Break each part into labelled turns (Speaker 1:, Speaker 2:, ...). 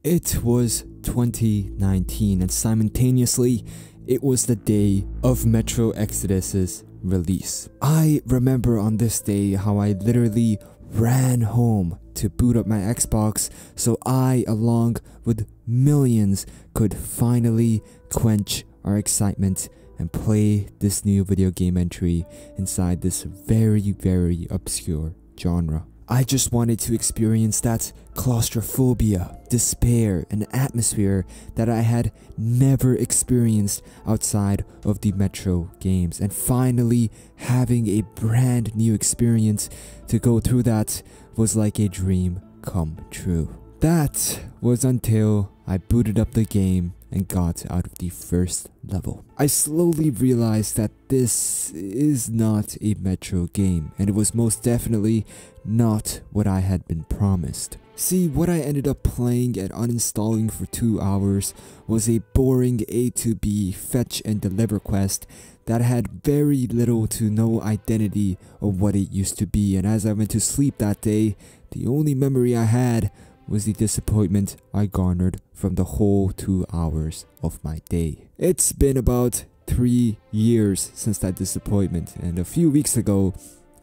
Speaker 1: It was 2019 and simultaneously, it was the day of Metro Exodus's release. I remember on this day how I literally ran home to boot up my Xbox so I, along with millions, could finally quench our excitement and play this new video game entry inside this very obscure genre. I just wanted to experience that claustrophobia, despair, and atmosphere that I had never experienced outside of the Metro games, and finally having a brand new experience to go through that was like a dream come true. That was until I booted up the game and got out of the first level. I slowly realized that this is not a Metro game, and it was most definitely not what I had been promised. See, what I ended up playing and uninstalling for 2 hours was a boring A to B fetch and deliver quest that had very little to no identity of what it used to be, and as I went to sleep that day, the only memory I had was the disappointment I garnered from the whole 2 hours of my day. It's been about 3 years since that disappointment, and a few weeks ago,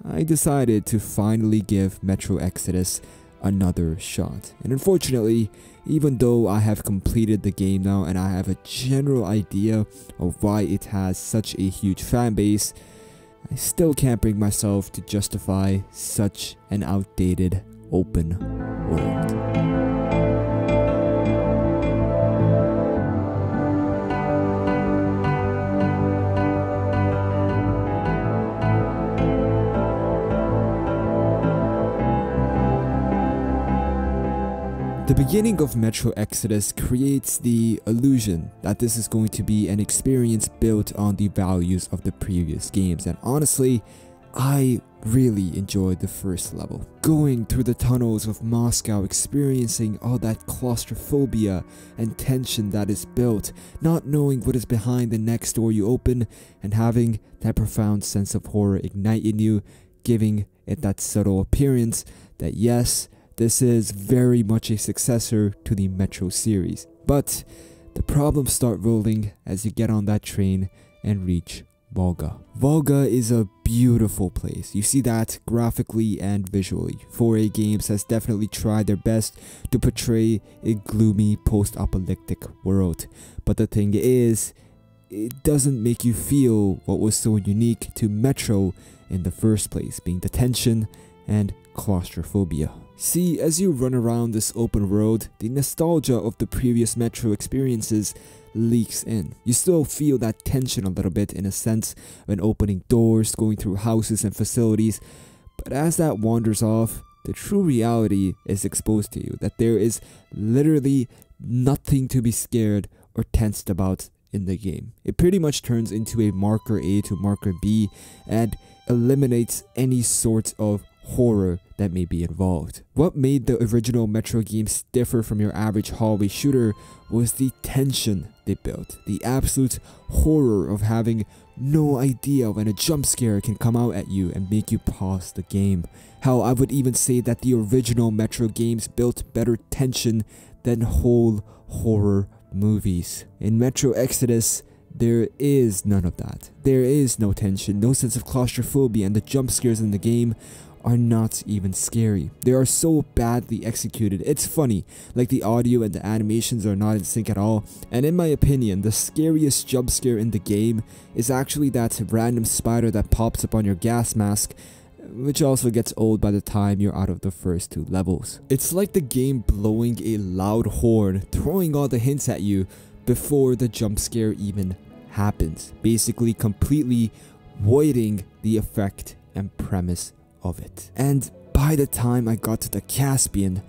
Speaker 1: I decided to finally give Metro Exodus another shot. And unfortunately, even though I have completed the game now and I have a general idea of why it has such a huge fan base, I still can't bring myself to justify such an outdated open world. The beginning of Metro Exodus creates the illusion that this is going to be an experience built on the values of the previous games, and honestly, I really enjoyed the first level. Going through the tunnels of Moscow, experiencing all that claustrophobia and tension that is built, not knowing what is behind the next door you open, and having that profound sense of horror ignite in you, giving it that subtle appearance that yes, this is very much a successor to the Metro series. But the problems start rolling as you get on that train and reach Volga. Volga is a beautiful place. You see that graphically and visually. 4A Games has definitely tried their best to portray a gloomy post-apocalyptic world. But the thing is, it doesn't make you feel what was so unique to Metro in the first place, being the tension and claustrophobia. See, as you run around this open world, the nostalgia of the previous Metro experiences leaks in. You still feel that tension a little bit in a sense when opening doors, going through houses and facilities, but as that wanders off, the true reality is exposed to you, that there is literally nothing to be scared or tensed about in the game. It pretty much turns into a marker A to marker B and eliminates any sort of horror that may be involved. What made the original Metro games differ from your average hallway shooter was the tension they built, the absolute horror of having no idea when a jump scare can come out at you and make you pause the game. Hell, I would even say that the original Metro games built better tension than whole horror movies. In Metro Exodus, there is none of that. There is no tension, no sense of claustrophobia, and the jump scares in the game are not even scary. They are so badly executed. It's funny, like the audio and the animations are not in sync at all, and in my opinion, the scariest jump scare in the game is actually that random spider that pops up on your gas mask, which also gets old by the time you're out of the first 2 levels. It's like the game blowing a loud horn, throwing all the hints at you before the jump scare even happens, basically completely voiding the effect and premise of it. And by the time I got to the Caspian,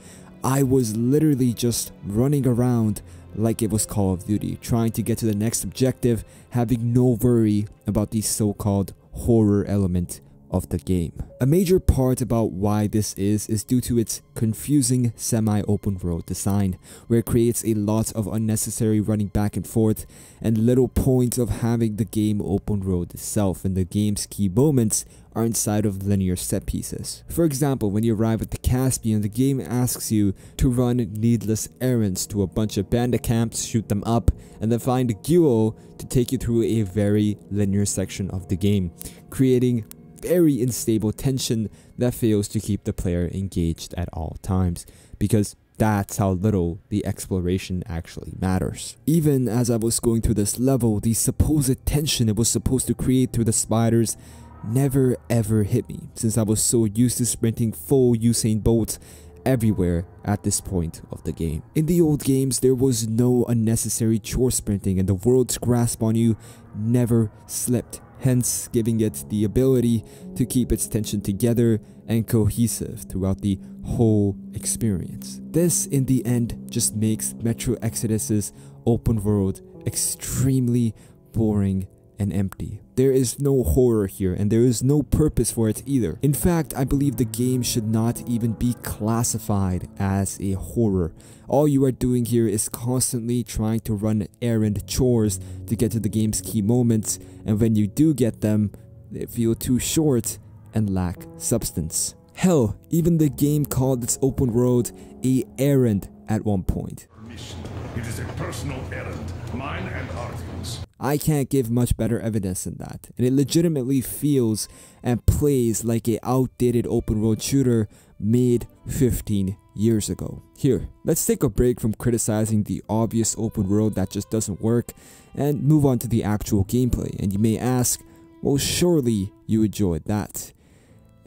Speaker 1: I was literally just running around like it was Call of Duty, trying to get to the next objective, having no worry about the so-called horror element of the game. A major part about why this is due to its confusing semi-open world design, where it creates a lot of unnecessary running back and forth and little point of having the game open world itself, and the game's key moments are inside of linear set pieces. For example, when you arrive at the Caspian, the game asks you to run needless errands to a bunch of bandit camps, shoot them up, and then find a duo to take you through a very linear section of the game, creating very unstable tension that fails to keep the player engaged at all times, because that's how little the exploration actually matters. Even as I was going through this level, the supposed tension it was supposed to create through the spiders never ever hit me, since I was so used to sprinting full Usain Bolt everywhere at this point of the game. In the old games, there was no unnecessary chore sprinting, and the world's grasp on you never slipped, hence giving it the ability to keep its tension together and cohesive throughout the whole experience. This, in the end, just makes Metro Exodus's open world extremely boring and empty. There is no horror here, and there is no purpose for it either. In fact, I believe the game should not even be classified as a horror. All you are doing here is constantly trying to run errand chores to get to the game's key moments, and when you do get them, they feel too short and lack substance. Hell, even the game called its open world a errand at one point.
Speaker 2: Mission. It is a personal errand, mine and Artyom's.
Speaker 1: I can't give much better evidence than that, and it legitimately feels and plays like an outdated open world shooter made 15 years ago. Here, let's take a break from criticizing the obvious open world that just doesn't work and move on to the actual gameplay. And you may ask, well, surely you enjoyed that.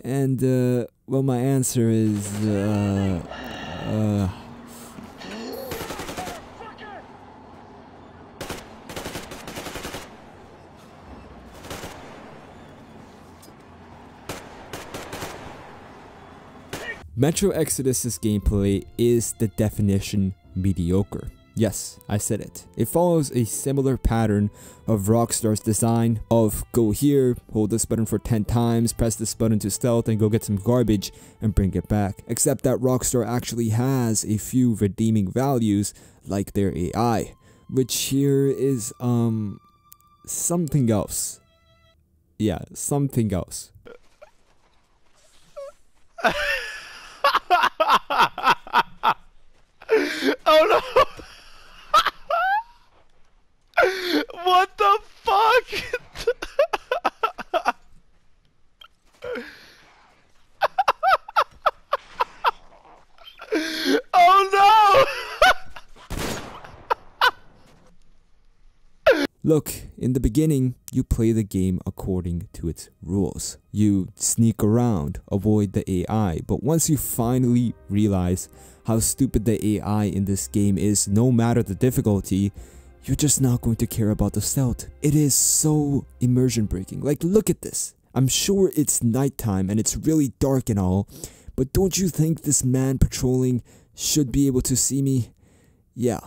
Speaker 1: And well, my answer is Metro Exodus's gameplay is the definition mediocre. Yes, I said it. It follows a similar pattern of Rockstar's design of go here, hold this button for 10 times, press this button to stealth and go get some garbage and bring it back. Except that Rockstar actually has a few redeeming values like their AI, which here is something else. Yeah, something else.
Speaker 3: Oh no! What the fuck? Oh no!
Speaker 1: Look, in the beginning, you play the game according to its rules. You sneak around, avoid the AI, but once you finally realize how stupid the AI in this game is, no matter the difficulty, you're just not going to care about the stealth. It is so immersion breaking. Like, look at this. I'm sure it's nighttime and it's really dark and all, but don't you think this man patrolling should be able to see me? Yeah.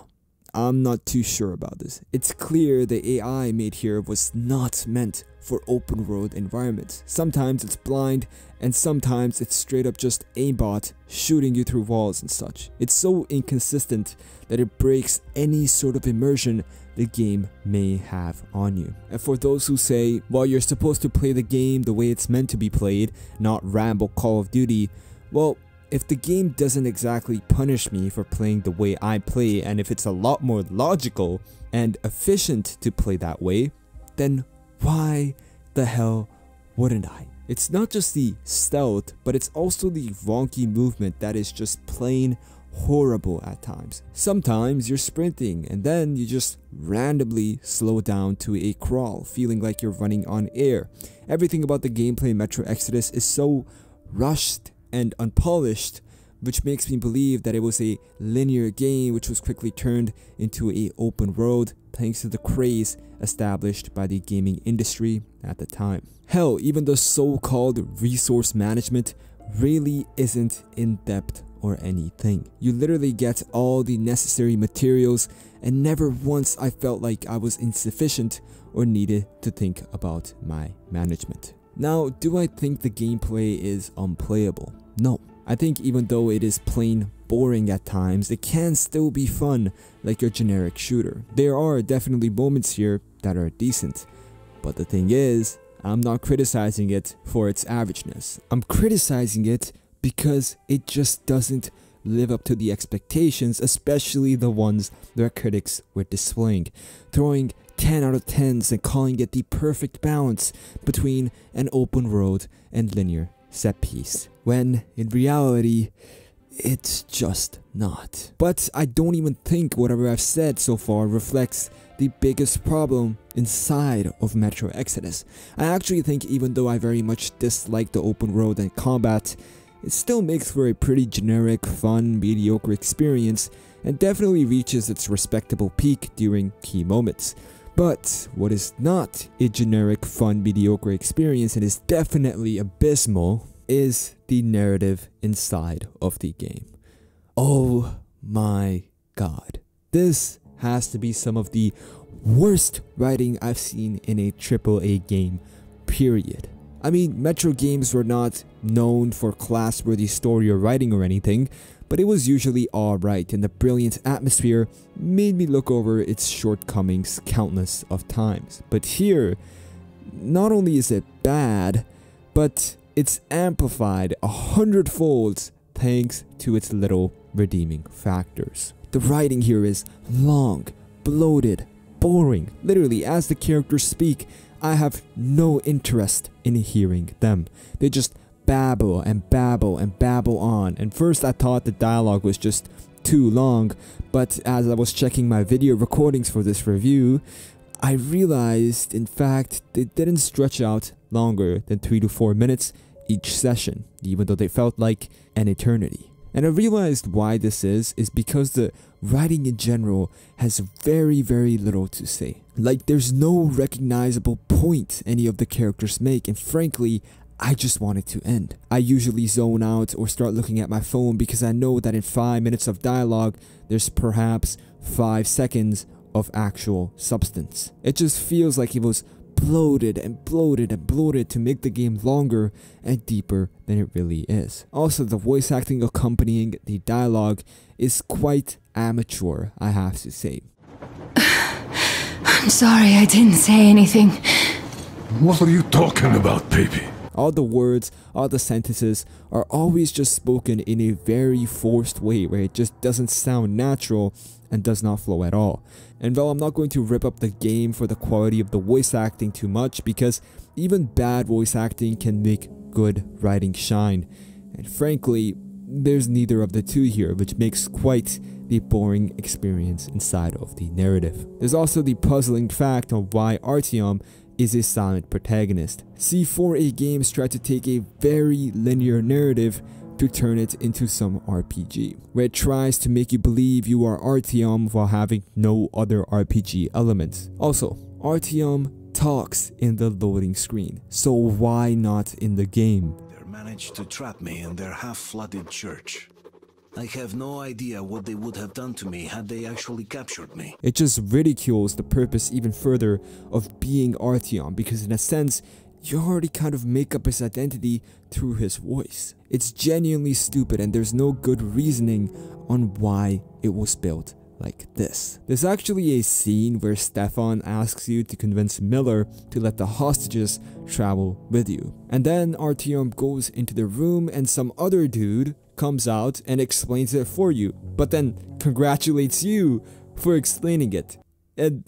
Speaker 1: I'm not too sure about this. It's clear the AI made here was not meant for open world environments. Sometimes it's blind and sometimes it's straight up just aimbot shooting you through walls and such. It's so inconsistent that it breaks any sort of immersion the game may have on you. And for those who say, well, you're supposed to play the game the way it's meant to be played, not ramble Call of Duty, well, if the game doesn't exactly punish me for playing the way I play, and if it's a lot more logical and efficient to play that way, then why the hell wouldn't I? It's not just the stealth, but it's also the wonky movement that is just plain horrible at times. Sometimes you're sprinting and then you just randomly slow down to a crawl, feeling like you're running on air. Everything about the gameplay in Metro Exodus is so rushed and unpolished, which makes me believe that it was a linear game which was quickly turned into an open world thanks to the craze established by the gaming industry at the time. Hell, even the so-called resource management really isn't in depth or anything. You literally get all the necessary materials, and never once I felt like I was insufficient or needed to think about my management. Now, do I think the gameplay is unplayable? No. I think even though it is plain boring at times, it can still be fun like your generic shooter. There are definitely moments here that are decent, but the thing is, I'm not criticizing it for its averageness. I'm criticizing it because it just doesn't live up to the expectations, especially the ones that critics were displaying, throwing 10 out of 10s and calling it the perfect balance between an open world and linear set piece, when in reality, it's just not. But I don't even think whatever I've said so far reflects the biggest problem inside of Metro Exodus. I actually think even though I very much dislike the open world and combat, it still makes for a pretty generic, fun, mediocre experience and definitely reaches its respectable peak during key moments. But what is not a generic, fun, mediocre experience and is definitely abysmal is the narrative inside of the game. Oh my god. This has to be some of the worst writing I've seen in a AAA game, period. I mean, Metro games were not known for class-worthy story or writing or anything, but it was usually alright, and the brilliant atmosphere made me look over its shortcomings countless of times. But here, not only is it bad, but it's amplified 100-fold thanks to its little redeeming factors. The writing here is long, bloated, boring. Literally, as the characters speak, I have no interest in hearing them. They just babble and babble and babble on. And first I thought the dialogue was just too long, but as I was checking my video recordings for this review, I realized in fact they didn't stretch out longer than 3 to 4 minutes each session, even though they felt like an eternity. And I realized why this is because the writing in general has very little to say. Like, there's no recognizable point any of the characters make, and frankly, I just want it to end. I usually zone out or start looking at my phone because I know that in 5 minutes of dialogue, there's perhaps 5 seconds of actual substance. It just feels like it was bloated and bloated and bloated to make the game longer and deeper than it really is. Also, the voice acting accompanying the dialogue is quite amateur, I have to say.
Speaker 4: I'm sorry I didn't say anything.
Speaker 2: What are you talking about, baby?
Speaker 1: All the words, all the sentences are always just spoken in a very forced way where it just doesn't sound natural and does not flow at all. And while I'm not going to rip up the game for the quality of the voice acting too much, because even bad voice acting can make good writing shine, and frankly, there's neither of the two here, which makes quite the boring experience inside of the narrative. There's also the puzzling fact of why Artyom is a silent protagonist. C4A games try to take a very linear narrative to turn it into some RPG, where it tries to make you believe you are Artyom while having no other RPG elements. Also, Artyom talks in the loading screen, so why not in the game?
Speaker 5: They managed to trap me in their half-flooded church. I have no idea what they would have done to me had they actually captured me.
Speaker 1: It just ridicules the purpose even further of being Artyom, because in a sense, you already kind of make up his identity through his voice. It's genuinely stupid and there's no good reasoning on why it was built like this. There's actually a scene where Stefan asks you to convince Miller to let the hostages travel with you. And then Artyom goes into the room and some other dude comes out and explains it for you, but then congratulates you for explaining it. And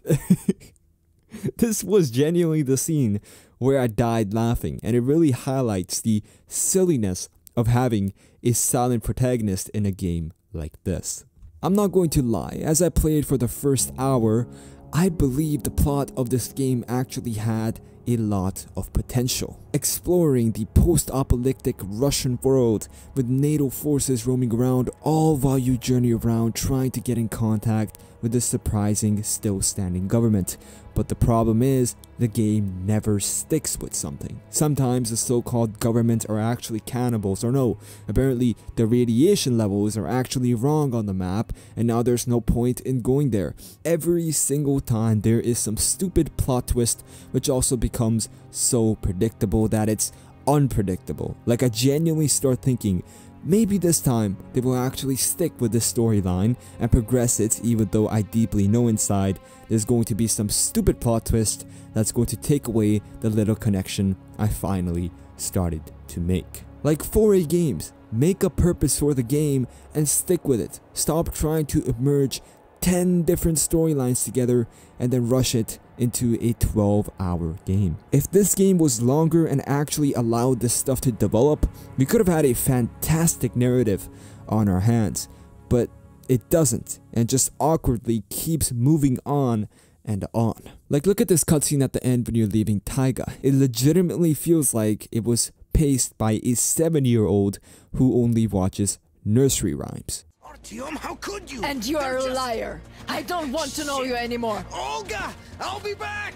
Speaker 1: this was genuinely the scene where I died laughing, and it really highlights the silliness of having a silent protagonist in a game like this. I'm not going to lie, as I played for the first hour, I believe the plot of this game actually had a lot of potential. Exploring the post-apocalyptic Russian world with NATO forces roaming around, all while you journey around trying to get in contact with the surprising still standing government. But the problem is, the game never sticks with something. Sometimes the so-called government are actually cannibals, or no, apparently the radiation levels are actually wrong on the map, and now there's no point in going there. Every single time there is some stupid plot twist, which also becomes so predictable that it's unpredictable. Like, I genuinely start thinking, maybe this time they will actually stick with the storyline and progress it, even though I deeply know inside there's going to be some stupid plot twist that's going to take away the little connection I finally started to make. Like 4A games, make a purpose for the game and stick with it. Stop trying to merge 10 different storylines together and then rush it into a 12-hour game. If this game was longer and actually allowed this stuff to develop, we could have had a fantastic narrative on our hands, but it doesn't, and just awkwardly keeps moving on and on. Like, look at this cutscene at the end when you're leaving Taiga. It legitimately feels like it was paced by a 7-year-old who only watches nursery rhymes.
Speaker 5: Artyom, how could you?
Speaker 6: And you are a liar. I don't want to know you anymore.
Speaker 5: Olga, I'll be back!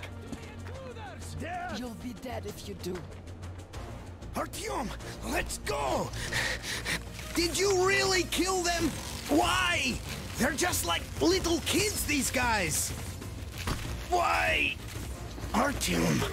Speaker 6: You'll be dead if you do.
Speaker 5: Artyom, let's go! Did you really kill them? Why? They're just like little kids, these guys! Why? Artyom...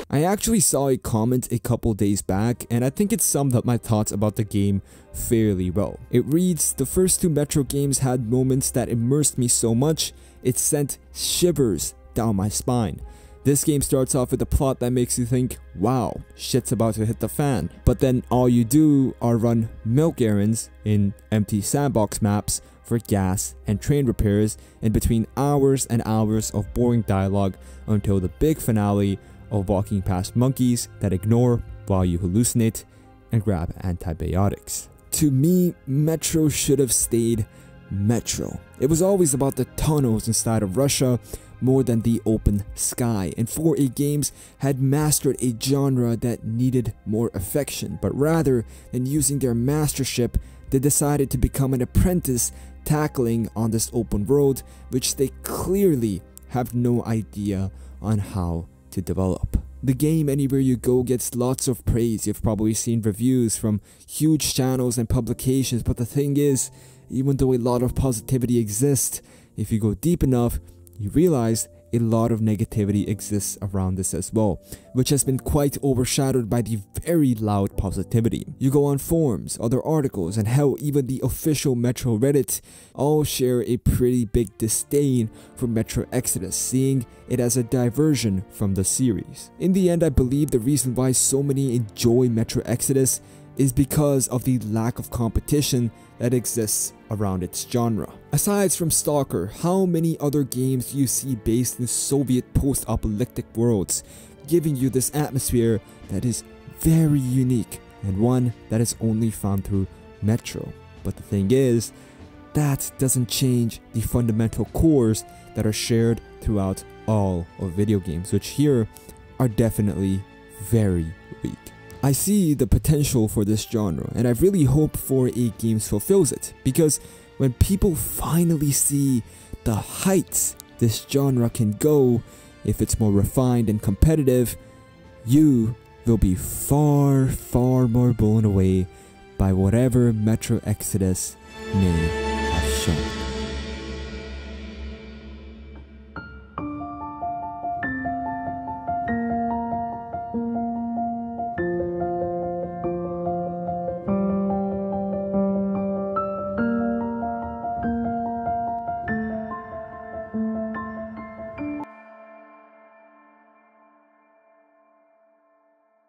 Speaker 1: I actually saw a comment a couple days back, and I think it summed up my thoughts about the game fairly well. It reads, "The first 2 Metro games had moments that immersed me so much, it sent shivers down my spine. This game starts off with a plot that makes you think, wow, shit's about to hit the fan. But then all you do are run milk errands in empty sandbox maps for gas and train repairs in between hours and hours of boring dialogue until the big finale of walking past monkeys that ignore while you hallucinate and grab antibiotics." To me, Metro should have stayed Metro. It was always about the tunnels inside of Russia more than the open sky, and 4A games had mastered a genre that needed more affection, but rather than using their mastership, they decided to become an apprentice tackling on this open world, which they clearly have no idea on how to develop. The game Anywhere You Go gets lots of praise. You've probably seen reviews from huge channels and publications, but the thing is, even though a lot of positivity exists, if you go deep enough, you realize a lot of negativity exists around this as well, which has been quite overshadowed by the very loud positivity. You go on forums, other articles, and hell, even the official Metro Reddit all share a pretty big disdain for Metro Exodus, seeing it as a diversion from the series. In the end, I believe the reason why so many enjoy Metro Exodus is because of the lack of competition that exists around its genre. Aside from Stalker, how many other games do you see based in Soviet post-apocalyptic worlds, giving you this atmosphere that is very unique and one that is only found through Metro? But the thing is, that doesn't change the fundamental cores that are shared throughout all of video games, which here are definitely very weak. I see the potential for this genre, and I really hope 4A games fulfills it, because when people finally see the heights this genre can go, if it's more refined and competitive, you will be far, far more blown away by whatever Metro Exodus may have shown.